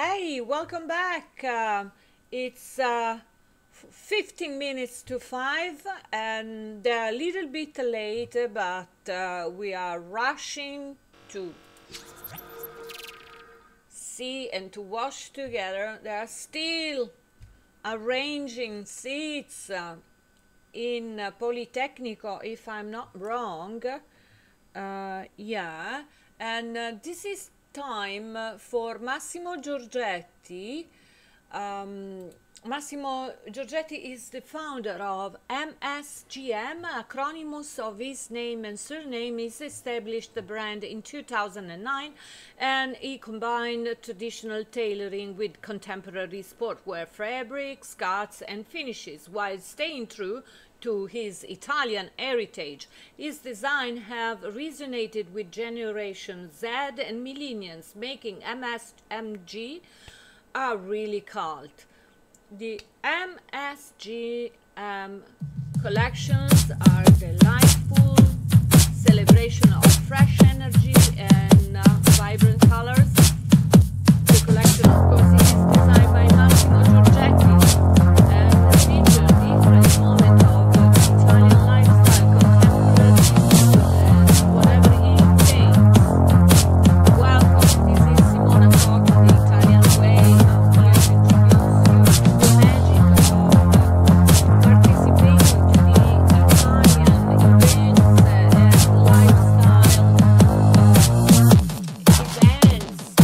Hey, welcome back. It's 15 minutes to 5 and a little bit late, but we are rushing to see and to wash together. They are still arranging seats in Politecnico, if I'm not wrong. Yeah, and this is time for Massimo Giorgetti. Massimo Giorgetti is the founder of MSGM. Acronyms of his name and surname. Is established the brand in 2009, and he combined traditional tailoring with contemporary sportwear fabrics, cuts and finishes while staying true to his Italian heritage. His designs have resonated with Generation Z and millennials, making MSG a really cult. The MSGM collections are delightful celebration of fresh energy and vibrant colors. The collection, of course, is designed by Massimo Giorgetti and features different moments of Italian lifestyle, contemporary, and whatever he thinks. Welcome, this is Simona Cochi, the Italian way. I'm here to introduce you to the magic of participating to the Italian events and lifestyle events.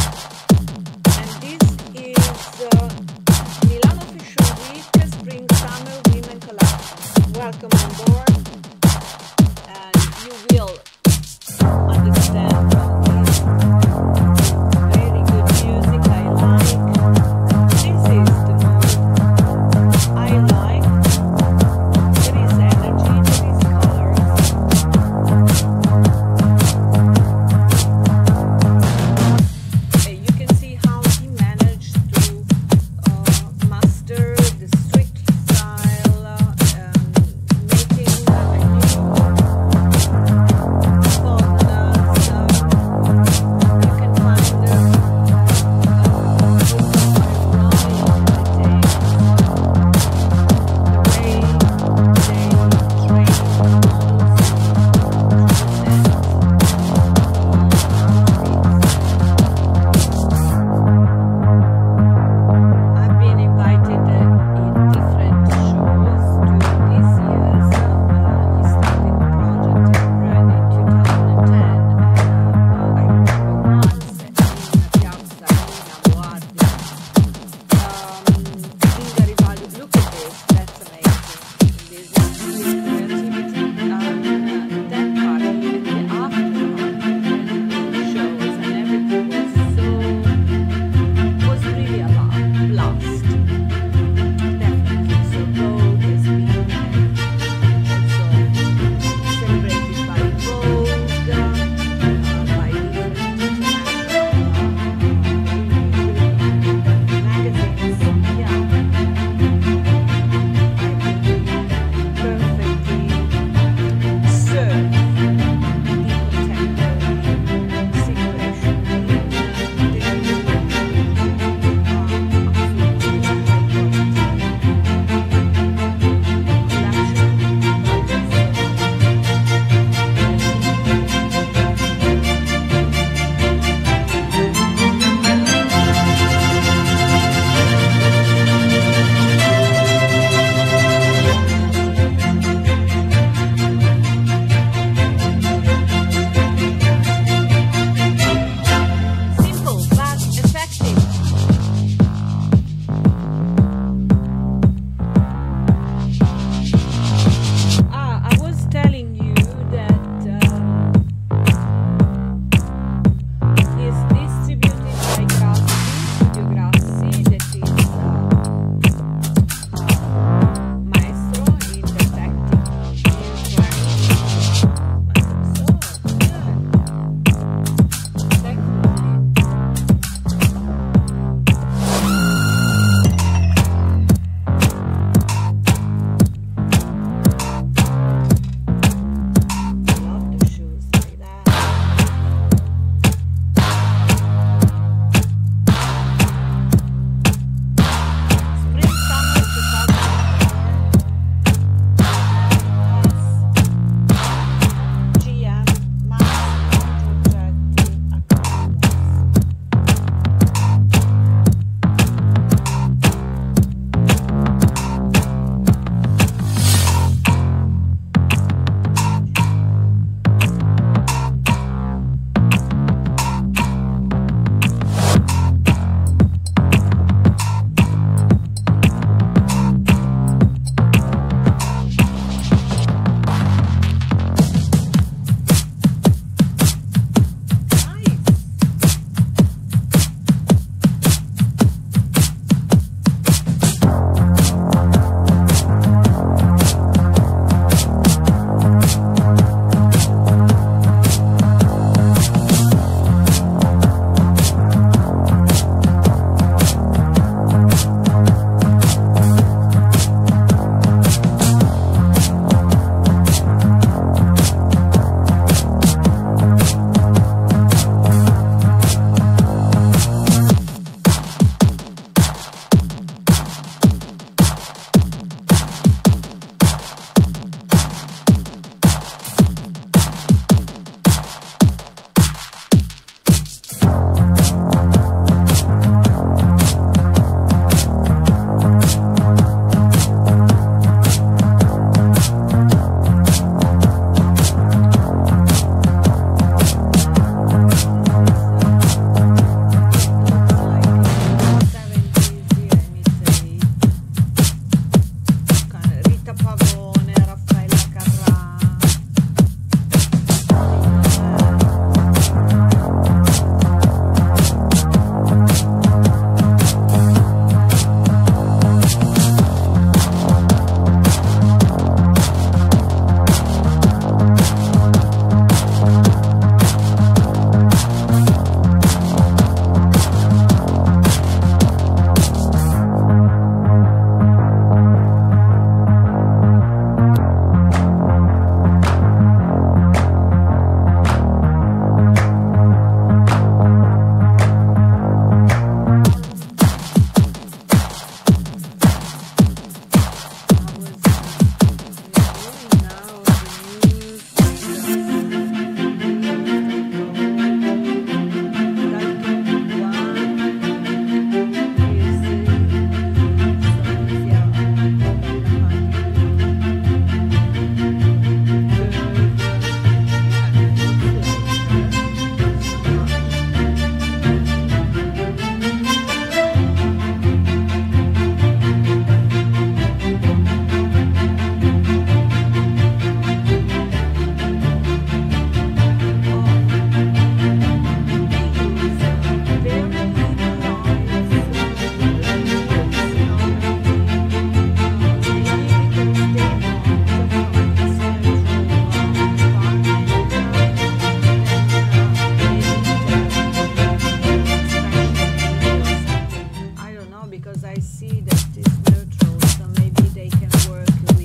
because I see that it's neutral, so maybe they can work with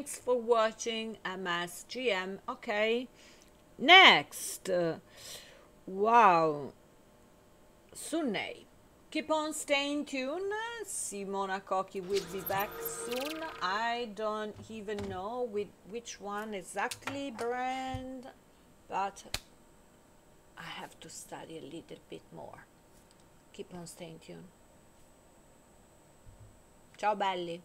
Thanks for watching MSGM. Okay, next. Wow, Sunday. Keep on staying tuned. Simona Cochi will be back soon. I don't even know with which one exactly brand, but I have to study a little bit more. Keep on staying tuned. Ciao belli.